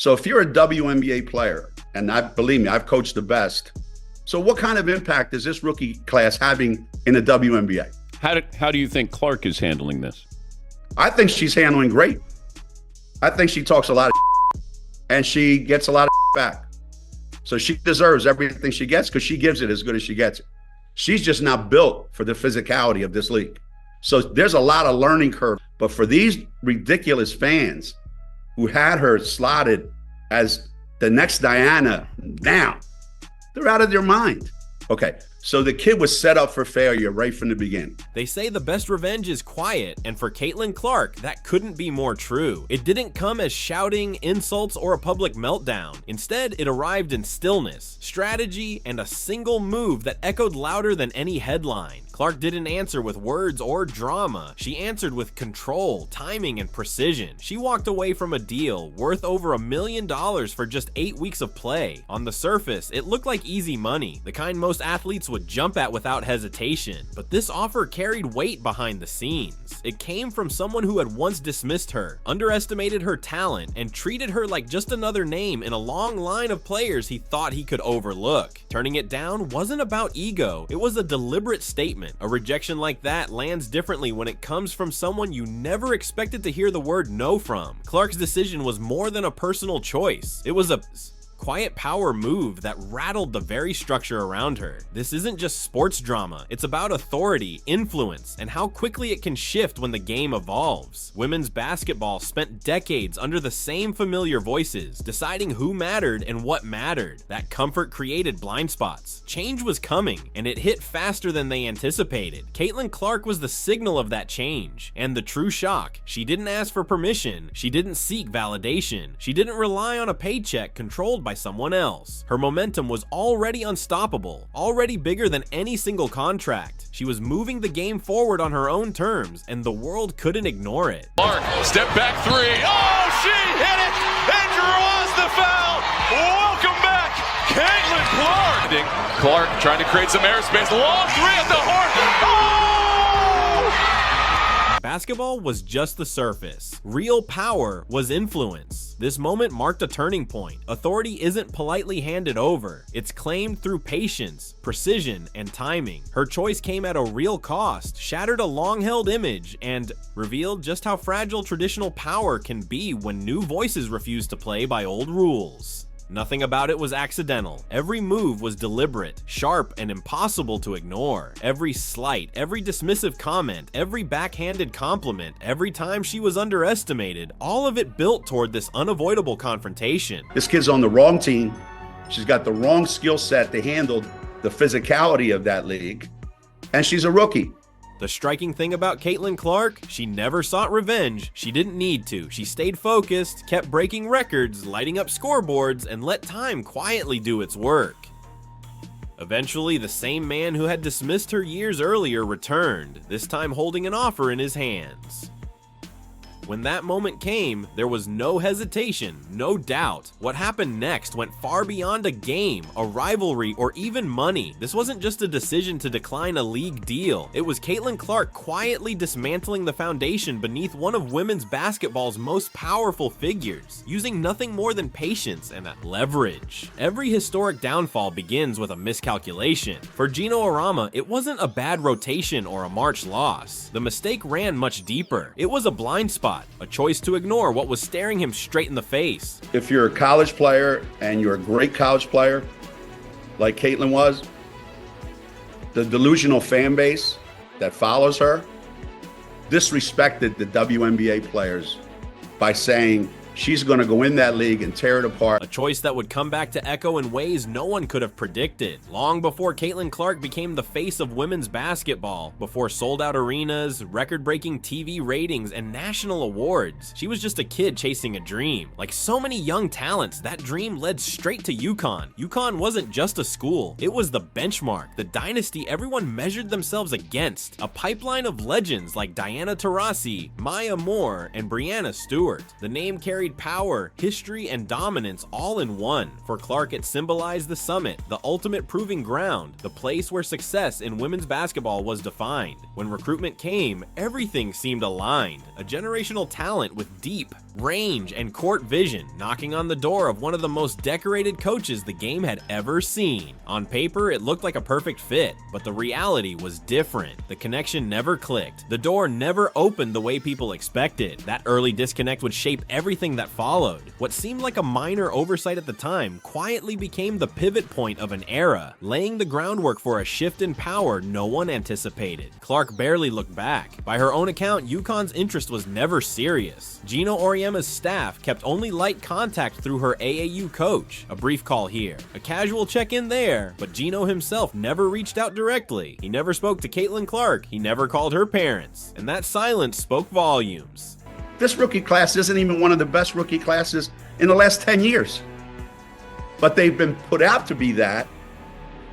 So if you're a WNBA player, and believe me, I've coached the best. So what kind of impact is this rookie class having in the WNBA? How do you think Clark is handling this? I think she's handling great. I think she talks a lot of and she gets a lot of back. So she deserves everything she gets because she gives it as good as she gets it. She's just not built for the physicality of this league. So there's a lot of learning curve. But for these ridiculous fans who had her slotted as the next Diana down, they're out of their mind. Okay, so the kid was set up for failure right from the beginning. They say the best revenge is quiet, and for Caitlin Clark, that couldn't be more true. It didn't come as shouting, insults, or a public meltdown. Instead, it arrived in stillness, strategy, and a single move that echoed louder than any headline. Clark didn't answer with words or drama. She answered with control, timing, and precision. She walked away from a deal worth over $1 million for just 8 weeks of play. On the surface, it looked like easy money, the kind most athletes would jump at without hesitation. But this offer carried weight behind the scenes. It came from someone who had once dismissed her, underestimated her talent, and treated her like just another name in a long line of players he thought he could overlook. Turning it down wasn't about ego, it was a deliberate statement. A rejection like that lands differently when it comes from someone you never expected to hear the word no from. Clark's decision was more than a personal choice. It was a quiet power move that rattled the very structure around her. This isn't just sports drama, it's about authority, influence, and how quickly it can shift when the game evolves. Women's basketball spent decades under the same familiar voices, deciding who mattered and what mattered. That comfort created blind spots. Change was coming, and it hit faster than they anticipated. Caitlin Clark was the signal of that change, and the true shock. She didn't ask for permission, she didn't seek validation, she didn't rely on a paycheck controlled by someone else. Her momentum was already unstoppable, already bigger than any single contract. She was moving the game forward on her own terms, and the world couldn't ignore it. Clark, step back three. Oh, she hit it and draws the foul. Welcome back, Caitlin Clark. Clark trying to create some airspace. Long three at the horn. Oh! Basketball was just the surface. Real power was influence. This moment marked a turning point. Authority isn't politely handed over. It's claimed through patience, precision, and timing. Her choice came at a real cost, shattered a long-held image, and revealed just how fragile traditional power can be when new voices refuse to play by old rules. Nothing about it was accidental. Every move was deliberate, sharp, and impossible to ignore. Every slight, every dismissive comment, every backhanded compliment, every time she was underestimated, all of it built toward this unavoidable confrontation. This kid's on the wrong team. She's got the wrong skill set to handle the physicality of that league, and she's a rookie. The striking thing about Caitlin Clark, she never sought revenge. She didn't need to. She stayed focused, kept breaking records, lighting up scoreboards, and let time quietly do its work. Eventually, the same man who had dismissed her years earlier returned, this time holding an offer in his hands. When that moment came, there was no hesitation, no doubt. What happened next went far beyond a game, a rivalry, or even money. This wasn't just a decision to decline a league deal. It was Caitlin Clark quietly dismantling the foundation beneath one of women's basketball's most powerful figures, using nothing more than patience and leverage. Every historic downfall begins with a miscalculation. For Geno Auriemma, it wasn't a bad rotation or a March loss. The mistake ran much deeper. It was a blind spot. A choice to ignore what was staring him straight in the face. If you're a college player and you're a great college player, like Caitlin was, the delusional fan base that follows her disrespected the WNBA players by saying she's going to go in that league and tear it apart. A choice that would come back to echo in ways no one could have predicted. Long before Caitlin Clark became the face of women's basketball, before sold-out arenas, record-breaking TV ratings, and national awards, she was just a kid chasing a dream. Like so many young talents, that dream led straight to UConn. UConn wasn't just a school, it was the benchmark, the dynasty everyone measured themselves against. A pipeline of legends like Diana Taurasi, Maya Moore, and Breanna Stewart. The name carried power, history, and dominance all in one. For Clark, it symbolized the summit, the ultimate proving ground, the place where success in women's basketball was defined. When recruitment came, everything seemed aligned. A generational talent with deep, range, and court vision, knocking on the door of one of the most decorated coaches the game had ever seen. On paper, it looked like a perfect fit, but the reality was different. The connection never clicked. The door never opened the way people expected. That early disconnect would shape everything that followed. What seemed like a minor oversight at the time quietly became the pivot point of an era, laying the groundwork for a shift in power no one anticipated. Clark barely looked back. By her own account, UConn's interest was never serious. Geno Auriemma's staff kept only light contact through her AAU coach. A brief call here, a casual check-in there, but Geno himself never reached out directly. He never spoke to Caitlin Clark. He never called her parents. And that silence spoke volumes. This rookie class isn't even one of the best rookie classes in the last 10 years. But they've been put out to be that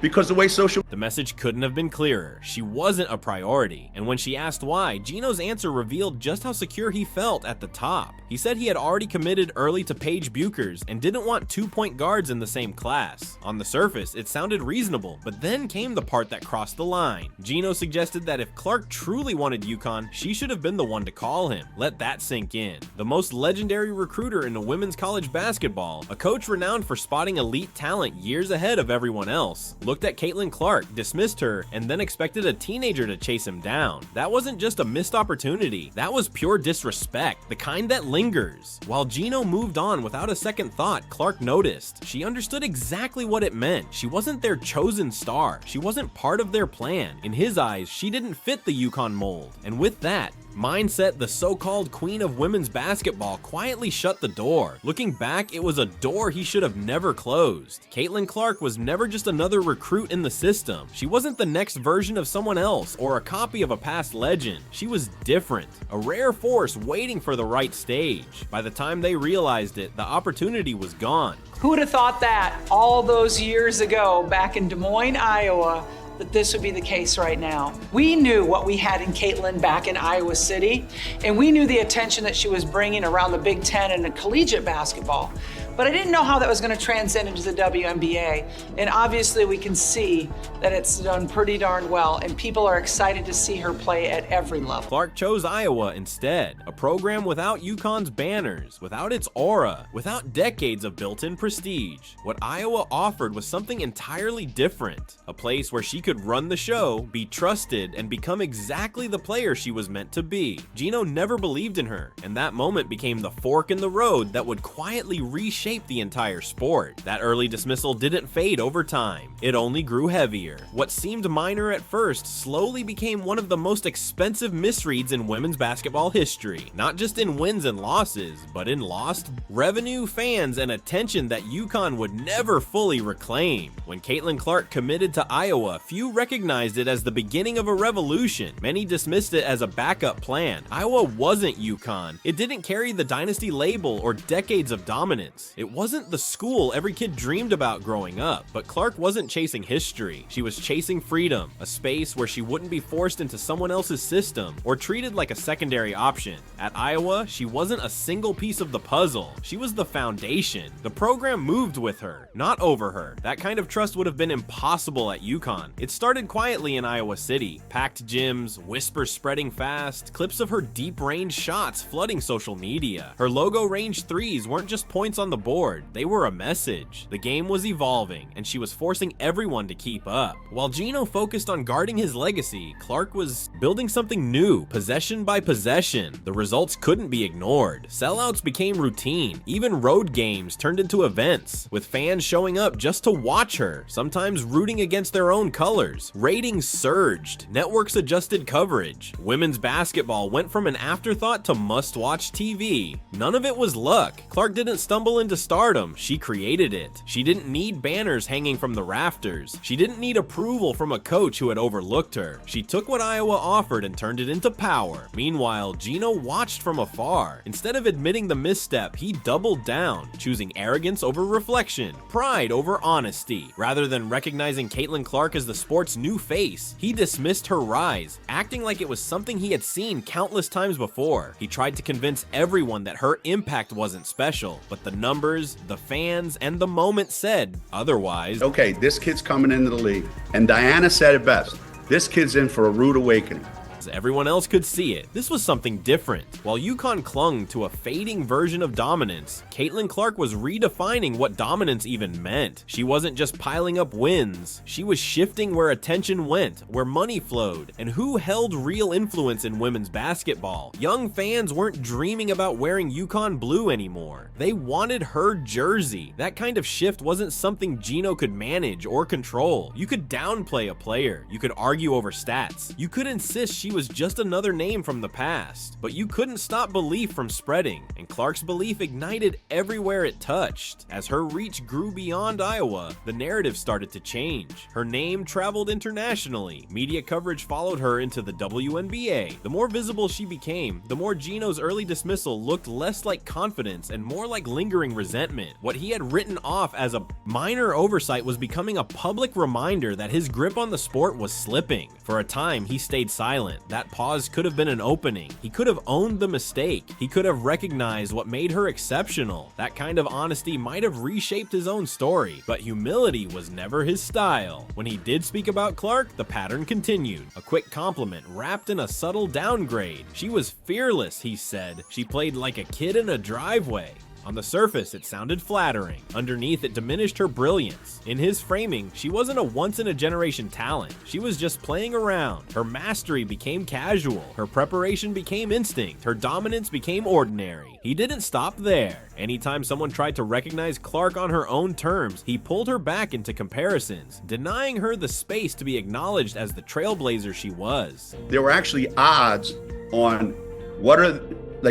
because the way social... The message couldn't have been clearer. She wasn't a priority. And when she asked why, Geno's answer revealed just how secure he felt at the top. He said he had already committed early to Paige Buchers and didn't want 2-point guards in the same class. On the surface, it sounded reasonable, but then came the part that crossed the line. Geno suggested that if Clark truly wanted UConn, she should have been the one to call him. Let that sink in. The most legendary recruiter in women's college basketball, a coach renowned for spotting elite talent years ahead of everyone else, looked at Caitlin Clark, dismissed her, and then expected a teenager to chase him down. That wasn't just a missed opportunity. That was pure disrespect, the kind that lingers. While Geno moved on without a second thought, Clark noticed. She understood exactly what it meant. She wasn't their chosen star. She wasn't part of their plan. In his eyes, she didn't fit the UConn mold. And with that mindset, the so-called queen of women's basketball quietly shut the door. Looking back, it was a door he should have never closed. Caitlin Clark was never just another recruit in the system. She wasn't the next version of someone else or a copy of a past legend. She was different, a rare force waiting for the right stage. By the time they realized it, the opportunity was gone. Who would have thought that all those years ago back in Des Moines, Iowa, that this would be the case right now? We knew what we had in Caitlin back in Iowa City, and we knew the attention that she was bringing around the Big Ten and the collegiate basketball. But I didn't know how that was going to transcend into the WNBA. And obviously we can see that it's done pretty darn well, and people are excited to see her play at every level. Clark chose Iowa instead, a program without UConn's banners, without its aura, without decades of built-in prestige. What Iowa offered was something entirely different, a place where she could run the show, be trusted, and become exactly the player she was meant to be. Geno never believed in her, and that moment became the fork in the road that would quietly reshape the entire sport. That early dismissal didn't fade over time. It only grew heavier. What seemed minor at first slowly became one of the most expensive misreads in women's basketball history. Not just in wins and losses, but in lost revenue, fans, and attention that UConn would never fully reclaim. When Caitlin Clark committed to Iowa, few recognized it as the beginning of a revolution. Many dismissed it as a backup plan. Iowa wasn't UConn. It didn't carry the dynasty label or decades of dominance. It wasn't the school every kid dreamed about growing up, but Clark wasn't chasing history. She was chasing freedom, a space where she wouldn't be forced into someone else's system or treated like a secondary option. At Iowa, she wasn't a single piece of the puzzle. She was the foundation. The program moved with her, not over her. That kind of trust would have been impossible at UConn. It started quietly in Iowa City. Packed gyms, whispers spreading fast, clips of her deep-range shots flooding social media. Her logo-range threes weren't just points on the board, they were a message. The game was evolving, and she was forcing everyone to keep up. While Geno focused on guarding his legacy, Clark was building something new, possession by possession. The results couldn't be ignored. Sellouts became routine. Even road games turned into events, with fans showing up just to watch her, sometimes rooting against their own colors. Ratings surged. Networks adjusted coverage. Women's basketball went from an afterthought to must-watch TV. None of it was luck. Clark didn't stumble into stardom, she created it. She didn't need banners hanging from the rafters. She didn't need approval from a coach who had overlooked her. She took what Iowa offered and turned it into power. Meanwhile, Geno watched from afar. Instead of admitting the misstep, he doubled down, choosing arrogance over reflection, pride over honesty. Rather than recognizing Caitlin Clark as the sport's new face, he dismissed her rise, acting like it was something he had seen countless times before. He tried to convince everyone that her impact wasn't special, but the numbers, the fans, and the moment said otherwise. Okay, this kid's coming into the league, and Diana said it best. This kid's in for a rude awakening. Everyone else could see it. This was something different. While UConn clung to a fading version of dominance, Caitlin Clark was redefining what dominance even meant. She wasn't just piling up wins. She was shifting where attention went, where money flowed, and who held real influence in women's basketball. Young fans weren't dreaming about wearing UConn blue anymore. They wanted her jersey. That kind of shift wasn't something Geno could manage or control. You could downplay a player. You could argue over stats. You could insist she was just another name from the past. But you couldn't stop belief from spreading, and Clark's belief ignited everywhere it touched. As her reach grew beyond Iowa, the narrative started to change. Her name traveled internationally. Media coverage followed her into the WNBA. The more visible she became, the more Geno's early dismissal looked less like confidence and more like lingering resentment. What he had written off as a minor oversight was becoming a public reminder that his grip on the sport was slipping. For a time, he stayed silent. That pause could have been an opening. He could have owned the mistake. He could have recognized what made her exceptional. That kind of honesty might have reshaped his own story, but humility was never his style. When he did speak about Clark, the pattern continued. A quick compliment wrapped in a subtle downgrade. She was fearless, he said. She played like a kid in a driveway. On the surface, it sounded flattering. Underneath, it diminished her brilliance. In his framing, she wasn't a once-in-a-generation talent. She was just playing around. Her mastery became casual. Her preparation became instinct. Her dominance became ordinary. He didn't stop there. Anytime someone tried to recognize Clark on her own terms, he pulled her back into comparisons, denying her the space to be acknowledged as the trailblazer she was. There were actually odds on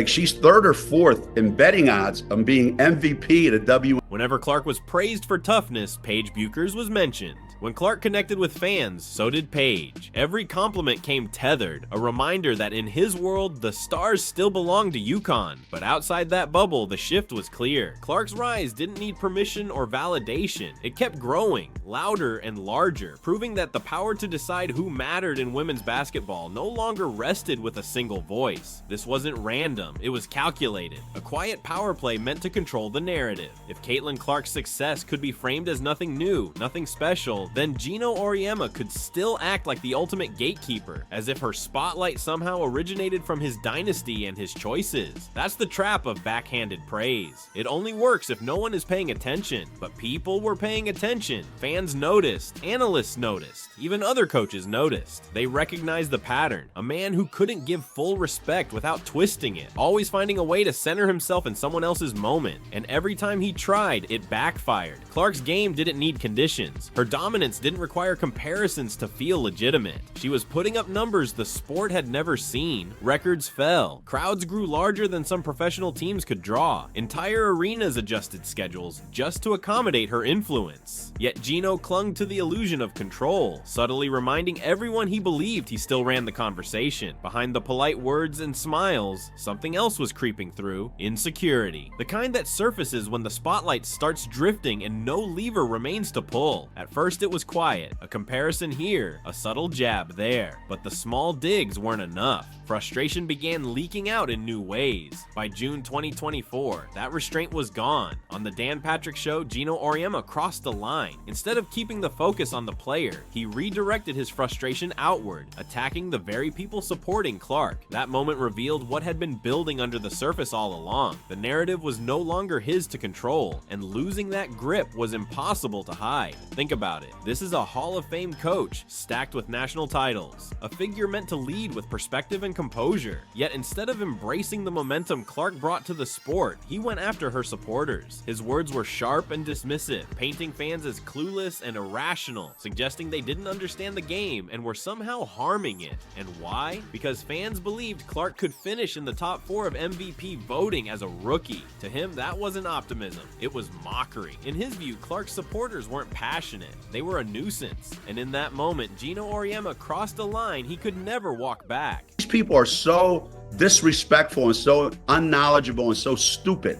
she's third or fourth in betting odds on being MVP at a W. Whenever Clark was praised for toughness, Paige Buchers was mentioned. When Clark connected with fans, so did Paige. Every compliment came tethered, a reminder that in his world, the stars still belonged to UConn. But outside that bubble, the shift was clear. Clark's rise didn't need permission or validation. It kept growing, louder and larger, proving that the power to decide who mattered in women's basketball no longer rested with a single voice. This wasn't random, it was calculated. A quiet power play meant to control the narrative. If Caitlin Clark's success could be framed as nothing new, nothing special, then Geno Auriemma could still act like the ultimate gatekeeper, as if her spotlight somehow originated from his dynasty and his choices. That's the trap of backhanded praise. It only works if no one is paying attention, but people were paying attention. Fans noticed, analysts noticed, even other coaches noticed. They recognized the pattern, a man who couldn't give full respect without twisting it, always finding a way to center himself in someone else's moment, and every time he tried, it backfired. Clark's game didn't need conditions. Her dominance didn't require comparisons to feel legitimate. She was putting up numbers the sport had never seen. Records fell. Crowds grew larger than some professional teams could draw. Entire arenas adjusted schedules just to accommodate her influence. Yet Geno clung to the illusion of control, subtly reminding everyone he believed he still ran the conversation. Behind the polite words and smiles, something else was creeping through: insecurity. The kind that surfaces when the spotlight starts drifting and no lever remains to pull. At first it was quiet, a comparison here, a subtle jab there, but the small digs weren't enough. Frustration began leaking out in new ways. By June 2024, that restraint was gone. On the Dan Patrick Show, Geno Auriemma crossed the line. Instead of keeping the focus on the player, he redirected his frustration outward, attacking the very people supporting Clark. That moment revealed what had been building under the surface all along. The narrative was no longer his to control, and losing that grip was impossible to hide. Think about it. This is a Hall of Fame coach, stacked with national titles, a figure meant to lead with perspective and composure. Yet instead of embracing the momentum Clark brought to the sport, he went after her supporters. His words were sharp and dismissive, painting fans as clueless and irrational, suggesting they didn't understand the game and were somehow harming it. And why? Because fans believed Clark could finish in the top 4 of MVP voting as a rookie. To him, that wasn't optimism, it was mockery. In his view, Clark's supporters weren't passionate, they were a nuisance. And in that moment, Geno Auriemma crossed a line he could never walk back. These people are so disrespectful and so unknowledgeable and so stupid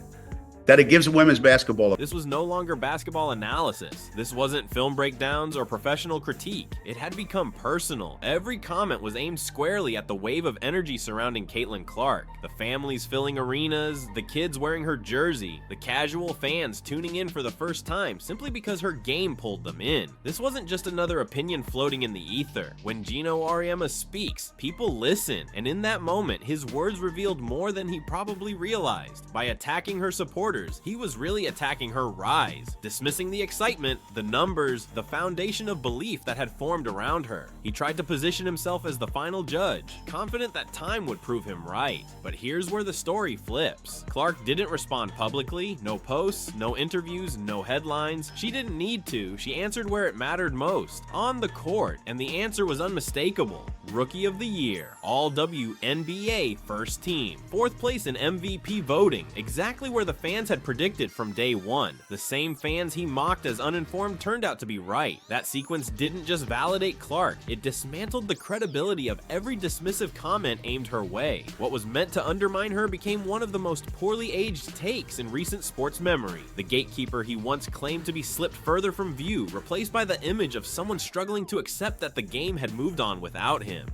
that it gives women's basketball. This was no longer basketball analysis. This wasn't film breakdowns or professional critique. It had become personal. Every comment was aimed squarely at the wave of energy surrounding Caitlin Clark. The families filling arenas, the kids wearing her jersey, the casual fans tuning in for the first time simply because her game pulled them in. This wasn't just another opinion floating in the ether. When Geno Auriemma speaks, people listen, and in that moment, his words revealed more than he probably realized. By attacking her supporters, he was really attacking her rise, dismissing the excitement, the numbers, the foundation of belief that had formed around her. He tried to position himself as the final judge, confident that time would prove him right. But here's where the story flips. Clark didn't respond publicly, no posts, no interviews, no headlines. She didn't need to. She answered where it mattered most, on the court, and the answer was unmistakable. Rookie of the Year, All WNBA First Team, 4th place in MVP voting, exactly where the fans had predicted from day one. The same fans he mocked as uninformed turned out to be right. That sequence didn't just validate Clark, it dismantled the credibility of every dismissive comment aimed her way. What was meant to undermine her became one of the most poorly aged takes in recent sports memory. The gatekeeper he once claimed to be slipped further from view, replaced by the image of someone struggling to accept that the game had moved on without him.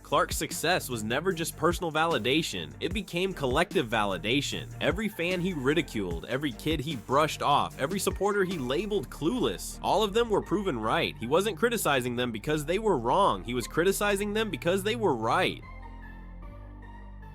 Clark's success was never just personal validation, it became collective validation. Every fan he ridiculed, every kid he brushed off, every supporter he labeled clueless, all of them were proven right. He wasn't criticizing them because they were wrong, he was criticizing them because they were right.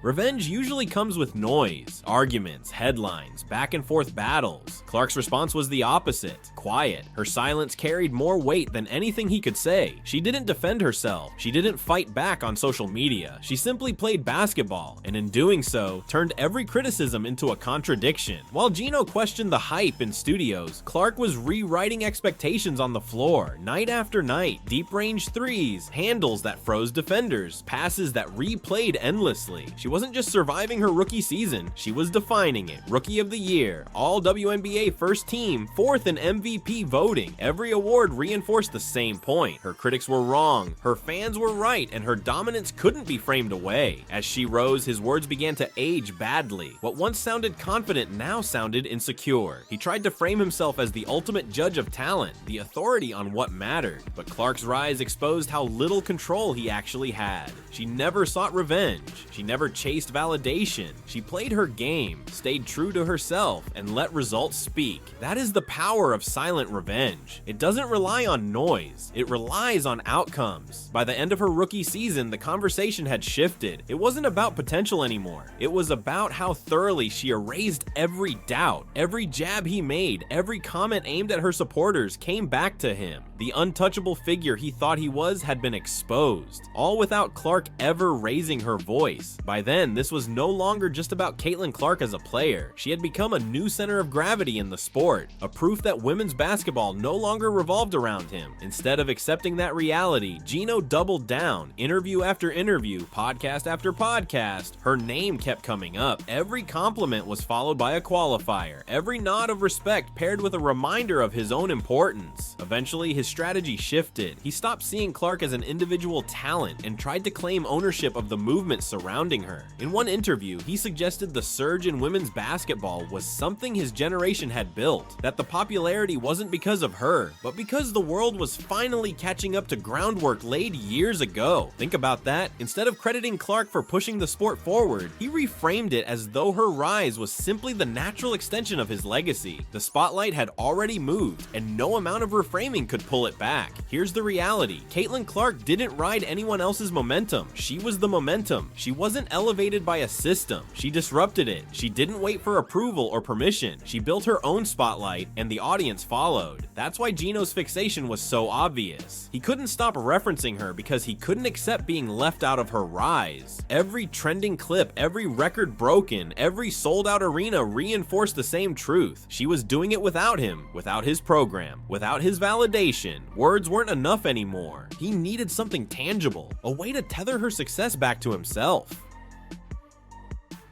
Revenge usually comes with noise, arguments, headlines, back and forth battles. Clark's response was the opposite, quiet. Her silence carried more weight than anything he could say. She didn't defend herself. She didn't fight back on social media. She simply played basketball, and in doing so, turned every criticism into a contradiction. While Geno questioned the hype in studios, Clark was rewriting expectations on the floor, night after night. Deep-range threes, handles that froze defenders, passes that replayed endlessly. She wasn't just surviving her rookie season, she was defining it. Rookie of the Year, All WNBA First Team, 4th in MVP voting. Every award reinforced the same point. Her critics were wrong, her fans were right, and her dominance couldn't be framed away. As she rose, his words began to age badly. What once sounded confident now sounded insecure. He tried to frame himself as the ultimate judge of talent, the authority on what mattered. But Clark's rise exposed how little control he actually had. She never sought revenge. She never chased validation. She played her game, stayed true to herself, and let results speak. That is the power of silent revenge. It doesn't rely on noise, it relies on outcomes. By the end of her rookie season, the conversation had shifted. It wasn't about potential anymore. It was about how thoroughly she erased every doubt. Every jab he made, every comment aimed at her supporters came back to him. The untouchable figure he thought he was had been exposed, all without Clark ever raising her voice. By then, this was no longer just about Caitlin Clark as a player. She had become a new center of gravity in the sport, a proof that women's basketball no longer revolved around him. Instead of accepting that reality, Geno doubled down. Interview after interview, podcast after podcast, her name kept coming up. Every compliment was followed by a qualifier, every nod of respect paired with a reminder of his own importance. Eventually, his strategy shifted. He stopped seeing Clark as an individual talent and tried to claim ownership of the movement surrounding her. In one interview, he suggested the surge in women's basketball was something his generation had built, that the popularity wasn't because of her, but because the world was finally catching up to groundwork laid years ago. Think about that. Instead of crediting Clark for pushing the sport forward, he reframed it as though her rise was simply the natural extension of his legacy. The spotlight had already moved, and no amount of reframing could pull it back. Here's the reality. Caitlin Clark didn't ride anyone else's momentum. She was the momentum. She wasn't elevated by a system. She disrupted it. She didn't wait for approval or permission. She built her own spotlight, and the audience followed. That's why Geno's fixation was so obvious. He couldn't stop referencing her because he couldn't accept being left out of her rise. Every trending clip, every record broken, every sold-out arena reinforced the same truth. She was doing it without him, without his program, without his validation. Words weren't enough anymore. He needed something tangible, a way to tether her success back to himself.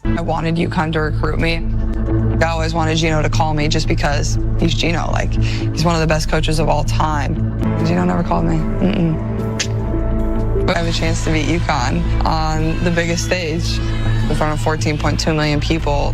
I wanted UConn to recruit me. I always wanted Geno to call me just because he's Geno. Like, he's one of the best coaches of all time. Geno never called me. I have a chance to beat UConn on the biggest stage in front of 14.2 million people.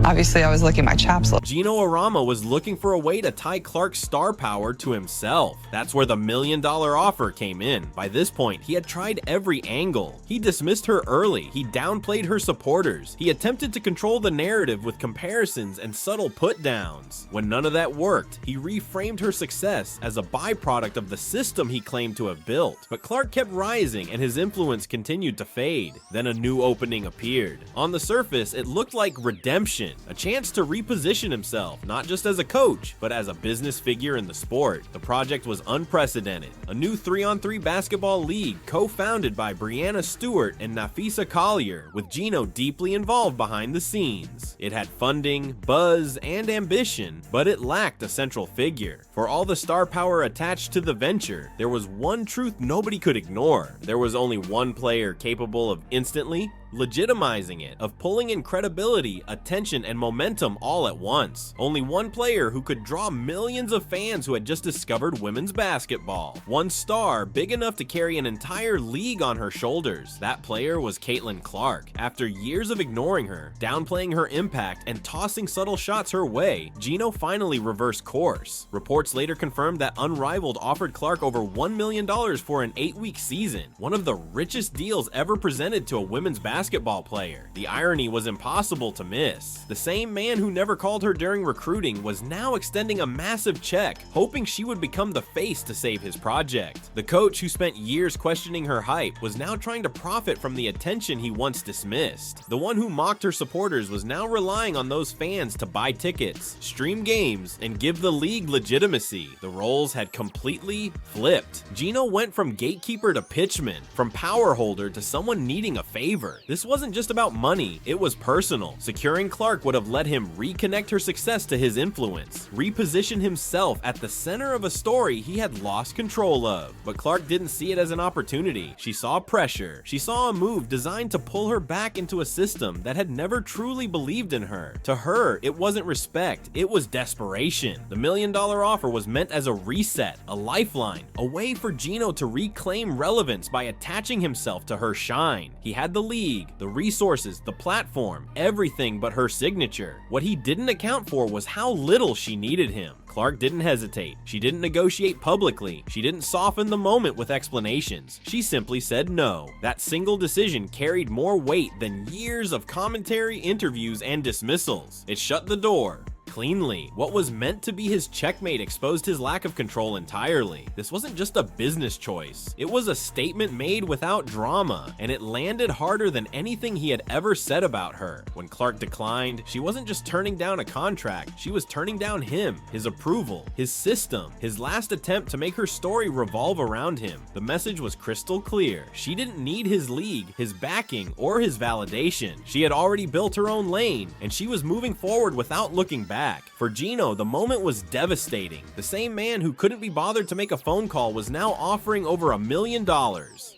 Obviously, I was licking my chaps. Geno Auriemma was looking for a way to tie Clark's star power to himself. That's where the $1 million offer came in. By this point, he had tried every angle. He dismissed her early. He downplayed her supporters. He attempted to control the narrative with comparisons and subtle put-downs. When none of that worked, he reframed her success as a byproduct of the system he claimed to have built. But Clark kept rising and his influence continued to fade. Then a new opening appeared. On the surface, it looked like redemption, a chance to reposition himself, not just as a coach, but as a business figure in the sport. The project was unprecedented. A new 3-on-3 basketball league co-founded by Brianna Stewart and Nafisa Collier, with Geno deeply involved behind the scenes. It had funding, buzz, and ambition, but it lacked a central figure. For all the star power attached to the venture, there was one truth nobody could ignore. There was only one player capable of instantly legitimizing it, of pulling in credibility, attention, and momentum all at once. Only one player who could draw millions of fans who had just discovered women's basketball. One star big enough to carry an entire league on her shoulders. That player was Caitlin Clark. After years of ignoring her, downplaying her impact, and tossing subtle shots her way, Geno finally reversed course. Reports later confirmed that Unrivaled offered Clark over $1 million for an 8-week season, one of the richest deals ever presented to a women's basketball player. The irony was impossible to miss. The same man who never called her during recruiting was now extending a massive check, hoping she would become the face to save his project. The coach who spent years questioning her hype was now trying to profit from the attention he once dismissed. The one who mocked her supporters was now relying on those fans to buy tickets, stream games, and give the league legitimacy. The roles had completely flipped. Geno went from gatekeeper to pitchman, from power holder to someone needing a favor. This wasn't just about money, it was personal. Securing Clark would have let him reconnect her success to his influence, reposition himself at the center of a story he had lost control of. But Clark didn't see it as an opportunity. She saw pressure. She saw a move designed to pull her back into a system that had never truly believed in her. To her, it wasn't respect, it was desperation. The $1 million offer was meant as a reset, a lifeline, a way for Geno to reclaim relevance by attaching himself to her shine. He had the league, the resources, the platform, everything but her signature. What he didn't account for was how little she needed him. Clark didn't hesitate. She didn't negotiate publicly. She didn't soften the moment with explanations. She simply said no. That single decision carried more weight than years of commentary, interviews, and dismissals. It shut the door cleanly. What was meant to be his checkmate exposed his lack of control entirely. This wasn't just a business choice. It was a statement made without drama, and it landed harder than anything he had ever said about her. When Clark declined, she wasn't just turning down a contract, she was turning down him, his approval, his system, his last attempt to make her story revolve around him. The message was crystal clear. She didn't need his league, his backing, or his validation. She had already built her own lane, and she was moving forward without looking back. For Geno, the moment was devastating. The same man who couldn't be bothered to make a phone call was now offering over $1 million,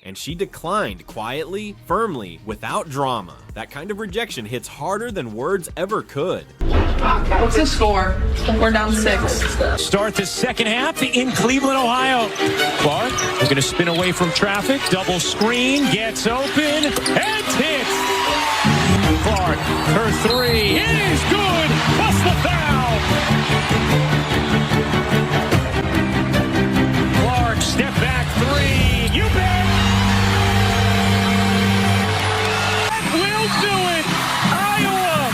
and she declined quietly, firmly, without drama. That kind of rejection hits harder than words ever could. What's the score? We're down 6. Start the second half in Cleveland, Ohio. Clark is going to spin away from traffic, double screen, gets open, and hits. Clark, her three is good, plus the foul. Clark, step back three, you bet. Will do it. Iowa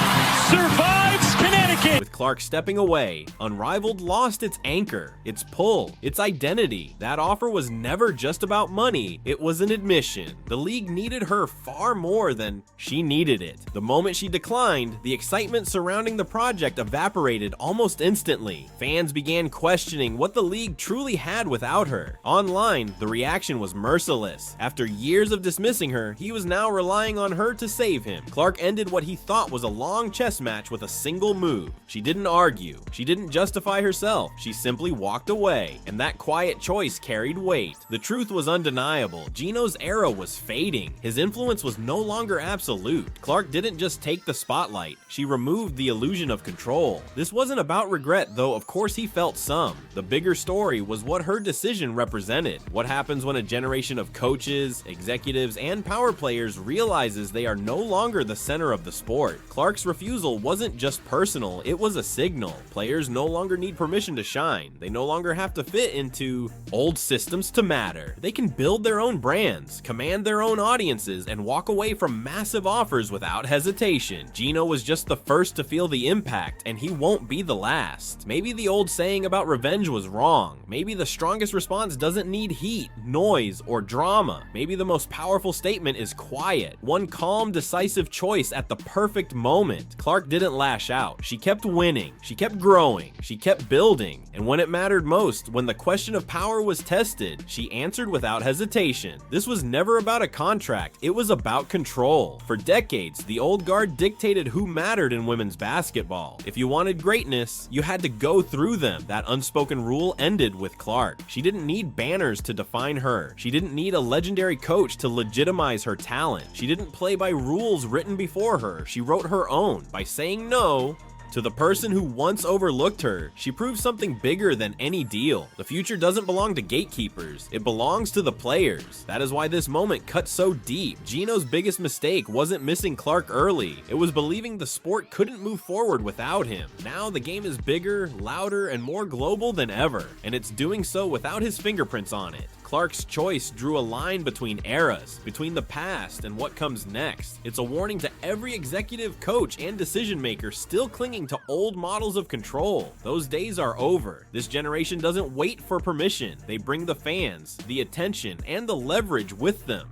survives Connecticut. With Clark stepping away, Unrivaled lost its anchor, its pull, its identity. That offer was never just about money, it was an admission. The league needed her far more than she needed it. The moment she declined, the excitement surrounding the project evaporated almost instantly. Fans began questioning what the league truly had without her. Online, the reaction was merciless. After years of dismissing her, he was now relying on her to save him. Clark ended what he thought was a long chess match with a single move. She didn't didn't argue. She didn't justify herself. She simply walked away, and that quiet choice carried weight. The truth was undeniable. Geno's era was fading. His influence was no longer absolute. Clark didn't just take the spotlight. She removed the illusion of control. This wasn't about regret, though of course he felt some. The bigger story was what her decision represented. What happens when a generation of coaches, executives, and power players realizes they are no longer the center of the sport. Clark's refusal wasn't just personal, it was a signal. Players no longer need permission to shine. They no longer have to fit into old systems to matter. They can build their own brands, command their own audiences, and walk away from massive offers without hesitation. Geno was just the first to feel the impact, and he won't be the last. Maybe the old saying about revenge was wrong. Maybe the strongest response doesn't need heat, noise, or drama. Maybe the most powerful statement is quiet. One calm, decisive choice at the perfect moment. Clark didn't lash out. She kept winning. She kept growing. She kept building. And when it mattered most, when the question of power was tested, she answered without hesitation. This was never about a contract. It was about control. For decades, the old guard dictated who mattered in women's basketball. If you wanted greatness, you had to go through them. That unspoken rule ended with Clark. She didn't need banners to define her. She didn't need a legendary coach to legitimize her talent. She didn't play by rules written before her. She wrote her own by saying no to the person who once overlooked her. She proved something bigger than any deal. The future doesn't belong to gatekeepers. It belongs to the players. That is why this moment cut so deep. Geno's biggest mistake wasn't missing Clark early. It was believing the sport couldn't move forward without him. Now the game is bigger, louder, and more global than ever, and it's doing so without his fingerprints on it. Clark's choice drew a line between eras, between the past and what comes next. It's a warning to every executive, coach, and decision maker still clinging to old models of control. Those days are over. This generation doesn't wait for permission. They bring the fans, the attention, and the leverage with them.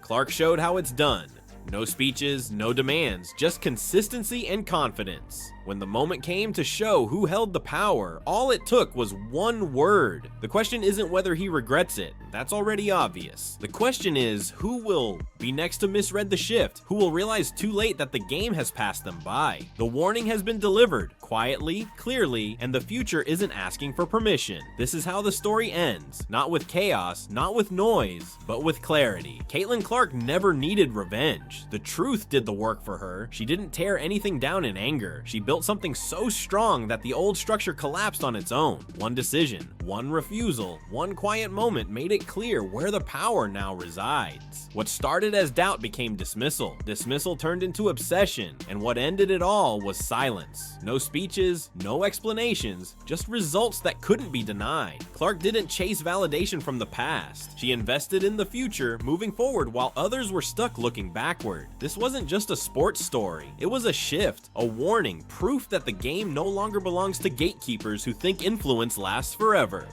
Clark showed how it's done. No speeches, no demands, just consistency and confidence. When the moment came to show who held the power, all it took was one word. The question isn't whether he regrets it. That's already obvious. The question is, who will be next to misread the shift? Who will realize too late that the game has passed them by? The warning has been delivered, quietly, clearly, and the future isn't asking for permission. This is how the story ends. Not with chaos, not with noise, but with clarity. Caitlin Clark never needed revenge. The truth did the work for her. She didn't tear anything down in anger. She built something so strong that the old structure collapsed on its own. One decision, one refusal, one quiet moment made it clear where the power now resides. What started as doubt became dismissal. Dismissal turned into obsession, and what ended it all was silence. No speeches, no explanations, just results that couldn't be denied. Clark didn't chase validation from the past. She invested in the future, moving forward while others were stuck looking backward. This wasn't just a sports story. It was a shift, a warning, proof that the game no longer belongs to gatekeepers who think influence lasts forever.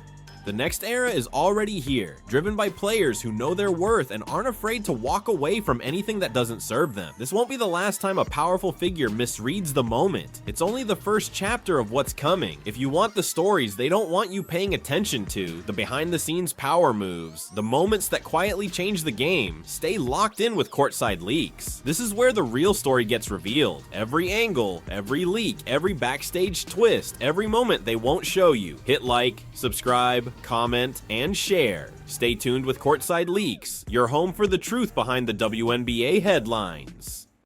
The next era is already here, driven by players who know their worth and aren't afraid to walk away from anything that doesn't serve them. This won't be the last time a powerful figure misreads the moment. It's only the first chapter of what's coming. If you want the stories they don't want you paying attention to, the behind-the-scenes power moves, the moments that quietly change the game, stay locked in with Courtside Leaks. This is where the real story gets revealed. Every angle, every leak, every backstage twist, every moment they won't show you. Hit like, subscribe, comment, and share. Stay tuned with Courtside Leaks, your home for the truth behind the WNBA headlines.